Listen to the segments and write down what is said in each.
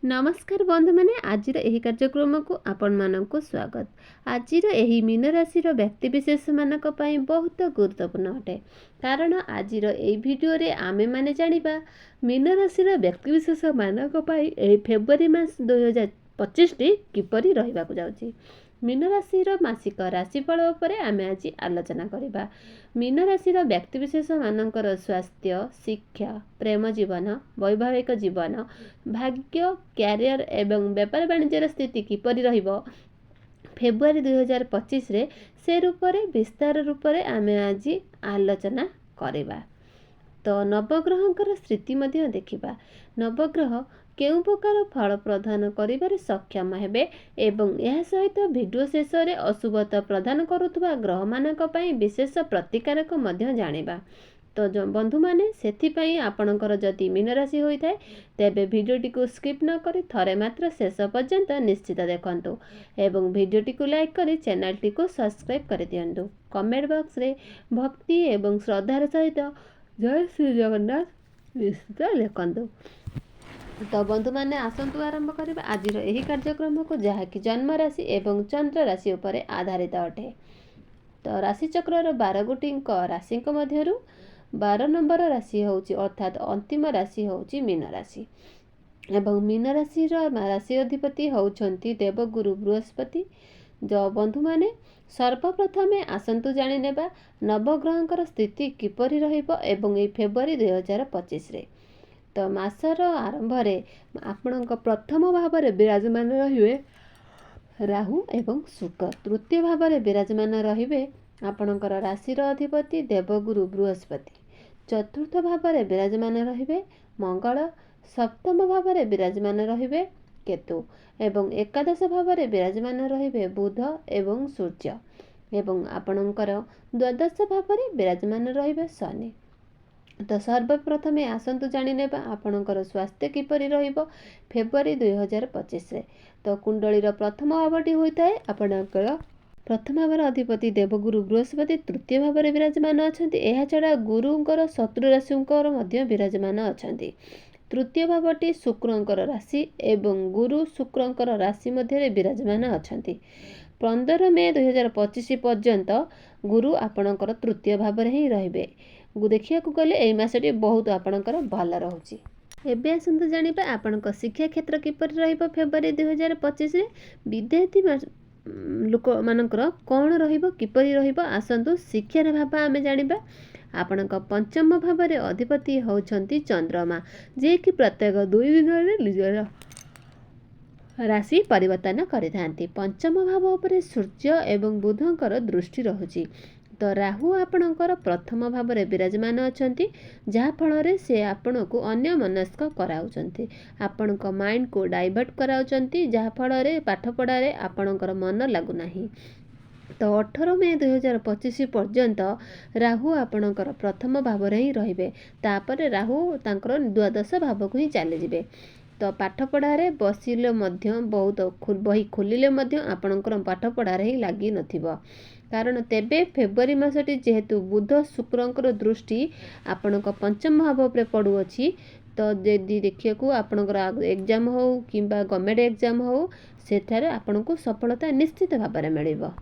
नमस्कार बंधु मैंने आज कार्यक्रम को आपण मानक स्वागत। आज मीन राशि व्यक्ति विशेष मान बहुत गुरुत्वपूर्ण अटे कारण आज भिडियो रे आमे माने जानिबा मीन राशि व्यक्ति विशेष मान फेब्रुआरी मास 2025 टी किपरि रहिबाकु जाउची। मीन राशि मासिक राशिफल उपरे आमे आज आलोचना करिबा। मीन राशि व्यक्ति विशेष मानकर स्वास्थ्य, शिक्षा, प्रेम जीवन, वैवाहिक जीवन, भाग्य, क्यारियर एवं व्यापार वाणिज्यर स्थिति किपरि रहिबो फेब्रुआरी 2025 रे से रूप रे विस्तार रूप रे आमे आज आलोचना करिबा। तो नवग्रहंकर स्थिति मध्य देखिबा। नवग्रह केउ प्रकार फल प्रदान करिबारे सक्षम हेबे एवं यह सहित वीडियो शेष रे अशुभता प्रदान करुथबा ग्रह मानक पई विशेष प्रतिकारक मध्य जानिबा। तो जो बंधु माने सेथि पई आपणकर जदि मीन राशि होई थाए तेबे वीडियोटी को स्किप न करी थरे मात्र शेष पर्यंत निश्चित देखंतु एवं वीडियोटी को लाइक करी चैनलटी को सब्सक्राइब कर दियंतु। कमेंट बॉक्स रे भक्ति एवं श्रद्धार सहित जय श्री जगन्नाथ निश्चित लिखंतु। तो बंधु माने आसंतु आरंभ करिबा आज एही कार्यक्रम को जहाँकि जन्म राशि एवं चंद्र राशि उपरे आधारित अटे। तो राशि चक्र 12 गोटी राशि मध्यरु 12 नंबर राशि होउची अर्थात अंतिम राशि होउची मीन राशि एवं मीन राशि राशि अधिपति होउछंती देवगुरु बृहस्पति। जो बंधु माने सर्वप्रथमे आसंतु जानि नेबा नवग्रहंकर स्थिति किपरि रहिबो एवं ए फेब्रुआरी 2025 रे। तो मासर आरंभ रे आपणक प्रथम भाव रे विराजमान रहिबे राहु एवं शुक्र, तृतीय भाव रे विराजमान रहिबे आपणकर राशि अधिपति देवगुरु बृहस्पति, चतुर्थ भाव रे विराजमान रहिबे मंगल, सप्तम भाव रे विराजमान रहिबे केतु एवं एकादश भाव रे विराजमान रहिबे बुध एवं सूर्य एवं आपणकर द्वादश भाव रे विराजमान रहिबे शनि। तो सर्वप्रथमे आसंतु जानि नेबा आपणकर स्वास्थ्य किपरि रहिबो फेब्रुआरी 2025 रे। तो कुंडलीर प्रथम भावटी होइताए आपणकर प्रथम भावर अधिपति देवगुरु बृहस्पति तृतीय भाव रे विराजमान अछंती। एहा छडा गुरुंकर शत्रु राशिंकर मध्य विराजमान अछंती। तृतीय भावटी शुक्रंकर राशि एवं गुरु शुक्रंकर राशि मध्य रे विराजमान अछंती। 15 मे 2025 पर्यंत गुरु आपणकर तृतीय भाव रे ही रहिबे। देखिया को गले एई मासटी बहुत आपणकर भल रहउची। एबे आसंतु जानिबा आपणक शिक्षा क्षेत्र किपरि रहिबो फेब्रुआरी 2025 रे। विद्यार्थी लोक मानकर कोन रहिबो किपरि रहिबो आसंतु शिक्षार भाव आमे जानिबा। आपणक पंचम भाव रे अधिपति होउछंती चंद्रमा, जे कि प्रत्येक 2 दिन रे निजर राशि परिवर्तन करिथांती। पंचम भाव उपरे सूर्य एवं बुधंकर दृष्टि रहुची। तो राहु आपणकर प्रथम भाव रे विराजमान अछंती, जहा फल रे से आपण को अन्य मनस्क कराउचंती, आपणक माइंड को डाइवर्ट कराउचंती, जहा फल रे पाठ पढ़ा रे आपणकर मन लागु नाही। तो 18 मे 2025 पर्यंत राहु आपणकर प्रथम भाव रे ही रहिबे। तापर राहु तांकर द्वादश भाव को ही चली जिवे। तो पाठ पढ़ा रे बसिले मध्य बहुत बही खोलिले मध्य आपणकर पाठ पढ़ा रे ही लागी नथिबो कारण तेबे फेब्रुआरी मासटी जेहेतु बुध शुक्रंकर दृष्टि आपणक पंचम भाव पर पड़ुअछि। तो यदि देखिया को आपणकर एग्जाम हो किंबा गवर्नमेंट एग्जाम हो सेठारे आपणको सफलता निश्चित भाव में मिलिबो।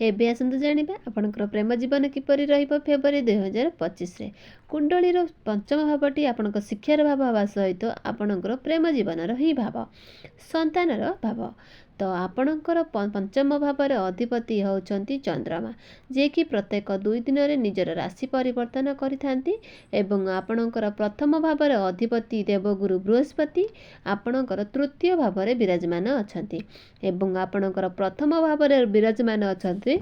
एबे आसंतु जानिबा आपणकर प्रेम जीवन किपरि रहिबो फेब्रुआरी 2025 रे। कुंडलीर पंचम भावटी आपणक शिक्षार भाव हवा सहित आपणकर प्रेम जीवन ही भाव, संतानर भाव। तो आपणकर पंचम भाव रे अधिपति होउछंती चंद्रमा, जे कि प्रत्येक 2 दिन रे निजर राशि परिवर्तन करिथांती एवं आपणकर प्रथम भाव रे अधिपति देवगुरु बृहस्पति आपणकर तृतीय भाव रे विराजमान अछंती एवं आपणकर प्रथम भाव रे विराजमान अछंती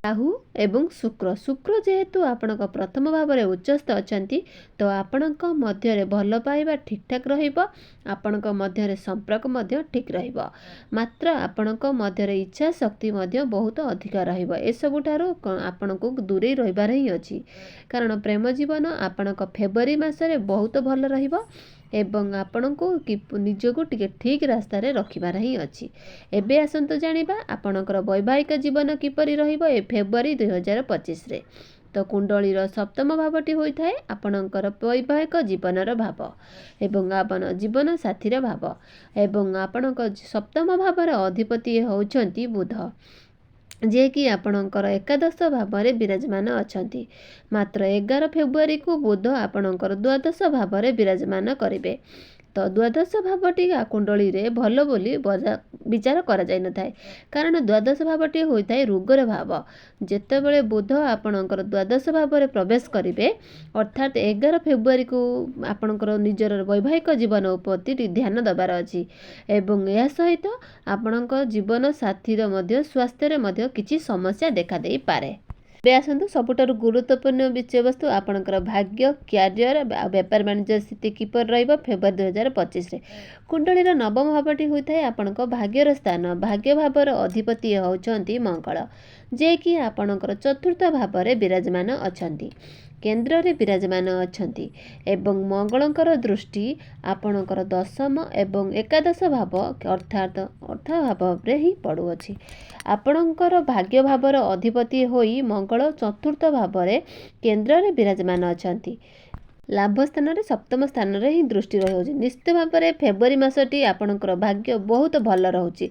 राहु एवं शुक्र। शुक्र जेहेतु आपणक प्रथम भाव रे उच्चस्थ अछंती तो आपणक मध्य रे भल पाइबा ठीक ठाक रहिबो, आपणक मध्य रे संपर्क मध्य ठीक रहिबो, मात्र आपणक मध्य रे इच्छा शक्ति मध्य बहुत अधिक रहिबो। ए सबुठारो आपणको दूरे रहिबार ही अछि कारण प्रेम जीवन आपणक फेब्रुआरी मास रे बहुत भल रहिबो एवं आपणको निजको टिके ठीक रास्ता रे रखिबार ही अछि। एबे आसंतु जानिबा आपणकर वैवाहिक जीवन किपरि रहिबो ए फेब्रुआरी 2025 रे। ତ କୁଣ୍ଡଳୀର ସପ୍ତମ ଭାବଟି ହୋଇଥାଏ ଆପଣଙ୍କର ବୈବାହିକ ଜୀବନର ଭାବ ଏବଂ ଆପଣ ଜୀବନ ସାଥୀର ଭାବ ଏବଂ ଆପଣଙ୍କ ସପ୍ତମ ଭାବର ଅଧିପତି ହେଉଛନ୍ତି ବୁଧ, ଯିଏକି ଆପଣଙ୍କର ଏକାଦଶ ଭାବରେ ବିରାଜମାନ ଅଛନ୍ତି। ମାତ୍ର 11 ଫେବୃଆରୀକୁ ବୁଧ ଆପଣଙ୍କର ଦ୍ୱାଦଶ ଭାବରେ ବିରାଜମାନ କରିବେ। ତ ଦ୍ୱାଦଶ ଭାବଟି କୁଣ୍ଡଳୀରେ ଭଲ ବୋଲି ବିଚାର କରାଯାଇନଥାଏ, କାରଣ ଦ୍ୱାଦଶ ଭାବଟି ହୋଇଥାଏ ରୋଗର ଭାବ। ଯେତେବେଳେ ବୁଧ ଆପଣଙ୍କର ଦ୍ୱାଦଶ ଭାବରେ ପ୍ରବେଶ କରିବେ ଅର୍ଥାତ୍ 11 ଫେବୃଆରୀକୁ ଆପଣଙ୍କର ନିଜର ବୈବାହିକ ଜୀବନ ପ୍ରତି ଧ୍ୟାନ ଦେବାର ଅଛି ଏବଂ ଏହା ସହିତ ଆପଣଙ୍କ ଜୀବନ ସାଥୀର ମଧ୍ୟ ସ୍ୱାସ୍ଥ୍ୟରେ ମଧ୍ୟ କିଛି ସମସ୍ୟା ଦେଖାଦେଇପାରେ। ଏବେ ଆସନ୍ତୁ ସବୁଠାରୁ ଗୁରୁତ୍ୱପୂର୍ଣ୍ଣ ବିଷୟବସ୍ତୁ ଆପଣଙ୍କର ଭାଗ୍ୟ, କ୍ୟାରିୟର ଆଉ ବେପାର ବାଣିଜ୍ୟ ସ୍ଥିତି କିପରି ରହିବ ଫେବୃଆରୀ 2025ରେ। କୁଣ୍ଡଳୀର ନବମ ଭାବଟି ହୋଇଥାଏ ଆପଣଙ୍କ ଭାଗ୍ୟର ସ୍ଥାନ। ଭାଗ୍ୟ ଭାବର ଅଧିପତି ହେଉଛନ୍ତି ମଙ୍ଗଳ, ଯିଏକି ଆପଣଙ୍କର ଚତୁର୍ଥ ଭାବରେ ବିରାଜମାନ ଅଛନ୍ତି, କେନ୍ଦ୍ରରେ ବିରାଜମାନ ଅଛନ୍ତି ଏବଂ ମଙ୍ଗଳଙ୍କର ଦୃଷ୍ଟି ଆପଣଙ୍କର ଦଶମ ଏବଂ ଏକାଦଶ ଭାବ ଅର୍ଥାତ୍ ଅର୍ଥ ଭାବରେ ହିଁ ପଡ଼ୁଅଛି। ଆପଣଙ୍କର ଭାଗ୍ୟ ଭାବର ଅଧିପତି ହୋଇ ମଙ୍ଗଳ ଚତୁର୍ଥ ଭାବରେ କେନ୍ଦ୍ରରେ ବିରାଜମାନ ଅଛନ୍ତି। ଲାଭ ସ୍ଥାନରେ ସପ୍ତମ ସ୍ଥାନରେ ହିଁ ଦୃଷ୍ଟି ରହୁଛି। ନିଶ୍ଚିତ ଭାବରେ ଫେବୃଆରୀ ମାସଟି ଆପଣଙ୍କର ଭାଗ୍ୟ ବହୁତ ଭଲ ରହୁଛି।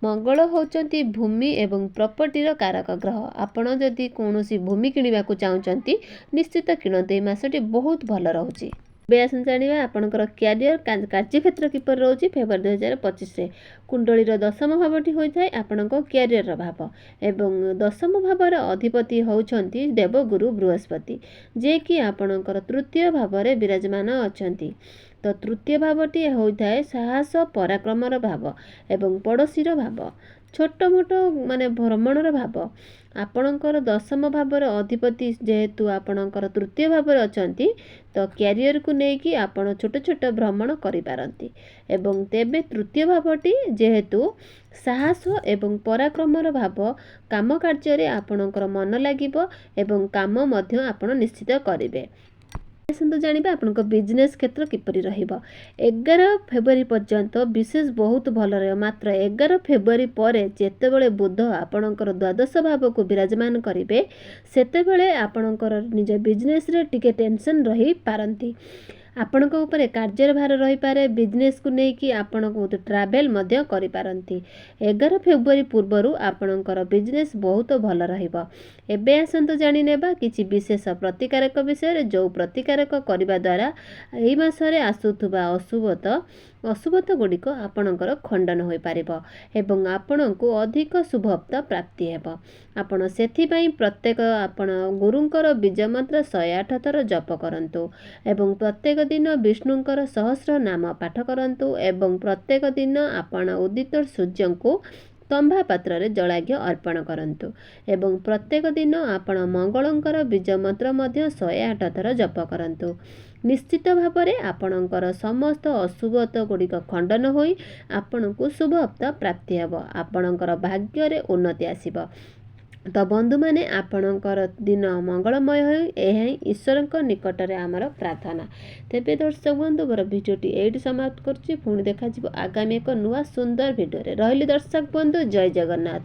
ମଙ୍ଗଳ ହେଉଛନ୍ତି ଭୂମି ଏବଂ ପ୍ରପର୍ଟିର କାରକ ଗ୍ରହ। ଆପଣ ଯଦି କୌଣସି ଭୂମି କିଣିବାକୁ ଚାହୁଁଛନ୍ତି ନିଶ୍ଚିତ କିଣନ୍ତୁ, ଏହି ମାସଟି ବହୁତ ଭଲ ରହୁଛି। ଏବେ ଆସନ୍ତୁ ଜାଣିବା ଆପଣଙ୍କର କ୍ୟାରିୟର କାର୍ଯ୍ୟକ୍ଷେତ୍ର କିପରି ରହୁଛି ଫେବୃଆରୀ 2025ରେ। କୁଣ୍ଡଳୀର ଦଶମ ଭାବଟି ହୋଇଥାଏ ଆପଣଙ୍କ କ୍ୟାରିୟରର ଭାବ ଏବଂ ଦଶମ ଭାବର ଅଧିପତି ହେଉଛନ୍ତି ଦେବଗୁରୁ ବୃହସ୍ପତି, ଯିଏକି ଆପଣଙ୍କର ତୃତୀୟ ଭାବରେ ବିରାଜମାନ ଅଛନ୍ତି। ତ ତୃତୀୟ ଭାବଟି ହୋଇଥାଏ ସାହସ ପରାକ୍ରମର ଭାବ ଏବଂ ପଡ଼ୋଶୀର ଭାବ, ଛୋଟ ମୋଟ ଭ୍ରମଣର ଭାବ। ଆପଣଙ୍କର ଦଶମ ଭାବର ଅଧିପତି ଯେହେତୁ ଆପଣଙ୍କର ତୃତୀୟ ଭାବରେ ଅଛନ୍ତି ତ କ୍ୟାରିୟରକୁ ନେଇକି ଆପଣ ଛୋଟ ଛୋଟ ଭ୍ରମଣ କରିପାରନ୍ତି ଏବଂ ତେବେ ତୃତୀୟ ଭାବଟି ଯେହେତୁ ସାହସ ଏବଂ ପରାକ୍ରମର ଭାବ, କାମ କାର୍ଯ୍ୟରେ ଆପଣଙ୍କର ମନ ଲାଗିବ ଏବଂ କାମ ମଧ୍ୟ ଆପଣ ନିଶ୍ଚିତ କରିବେ। ଆସନ୍ତୁ ଜାଣିବା ଆପଣଙ୍କ ବିଜନେସ୍ କ୍ଷେତ୍ର କିପରି ରହିବ। 11 ଫେବୃଆରୀ ପର୍ଯ୍ୟନ୍ତ ବିଶେଷ ବହୁତ ଭଲ ରହିବ। ମାତ୍ର 11 ଫେବୃଆରୀ ପରେ ଯେତେବେଳେ ବୁଧ ଆପଣଙ୍କର ଦ୍ୱାଦଶ ଭାବକୁ ବିରାଜମାନ କରିବେ ସେତେବେଳେ ଆପଣଙ୍କର ନିଜ ବିଜନେସ୍ରେ ଟିକେ ଟେନସନ୍ ରହିପାରନ୍ତି। ଆପଣଙ୍କ ଉପରେ କାର୍ଯ୍ୟର ଭାର ରହିପାରେ। ବିଜନେସ୍କୁ ନେଇକି ଆପଣ ବହୁତ ଟ୍ରାଭେଲ୍ ମଧ୍ୟ କରିପାରନ୍ତି। 11 ଫେବୃଆରୀ ପୂର୍ବରୁ ଆପଣଙ୍କର ବିଜନେସ୍ ବହୁତ ଭଲ ରହିବ। ଏବେ ଆସନ୍ତୁ ଜାଣିନେବା କିଛି ବିଶେଷ ପ୍ରତିକାରକ ବିଷୟରେ, ଯେଉଁ ପ୍ରତିକାରକ କରିବା ଦ୍ୱାରା ଏହି ମାସରେ ଆସୁଥିବା ଅଶୁଭତ୍ୱ ଗୁଡ଼ିକ ଆପଣଙ୍କର ଖଣ୍ଡନ ହୋଇପାରିବ ଏବଂ ଆପଣଙ୍କୁ ଅଧିକ ଶୁଭତ୍ୱ ପ୍ରାପ୍ତି ହେବ। ଆପଣ ସେଥିପାଇଁ ପ୍ରତ୍ୟେକ ଆପଣ ଗୁରୁଙ୍କର ବୀଜ ମନ୍ତ୍ର 108 ଥର ଜପ କରନ୍ତୁ ଏବଂ ପ୍ରତ୍ୟେକ ଦିନ ବିଷ୍ଣୁଙ୍କର ସହସ୍ର ନାମ ପାଠ କରନ୍ତୁ ଏବଂ ପ୍ରତ୍ୟେକ ଦିନ ଆପଣ ଉଦିତ ସୂର୍ଯ୍ୟଙ୍କୁ ତମ୍ବା ପାତ୍ରରେ ଜଳାର୍ଘ୍ୟ ଅର୍ପଣ କରନ୍ତୁ ଏବଂ ପ୍ରତ୍ୟେକ ଦିନ ଆପଣ ମଙ୍ଗଳଙ୍କର ବୀଜ ମନ୍ତ୍ର ମଧ୍ୟ 108 ଥର ଜପ କରନ୍ତୁ। ନିଶ୍ଚିତ ଭାବରେ ଆପଣଙ୍କର ସମସ୍ତ ଅଶୁଭତ୍ୱ ଗୁଡ଼ିକ ଖଣ୍ଡନ ହୋଇ ଆପଣଙ୍କୁ ଶୁଭତ୍ୱ ପ୍ରାପ୍ତି ହେବ। ଆପଣଙ୍କର ଭାଗ୍ୟରେ ଉନ୍ନତି ଆସିବ। ତ ବନ୍ଧୁମାନେ ଆପଣଙ୍କର ଦିନ ମଙ୍ଗଳମୟ ହେଉ, ଏହା ହିଁ ଈଶ୍ୱରଙ୍କ ନିକଟରେ ଆମର ପ୍ରାର୍ଥନା। ତେବେ ଦର୍ଶକ ବନ୍ଧୁ ମୋର ଭିଡ଼ିଓଟି ଏଇଠି ସମାପ୍ତ କରୁଛି। ପୁଣି ଦେଖାଯିବ ଆଗାମୀ ଏକ ନୂଆ ସୁନ୍ଦର ଭିଡ଼ିଓରେ। ରହିଲି ଦର୍ଶକ ବନ୍ଧୁ, ଜୟ ଜଗନ୍ନାଥ।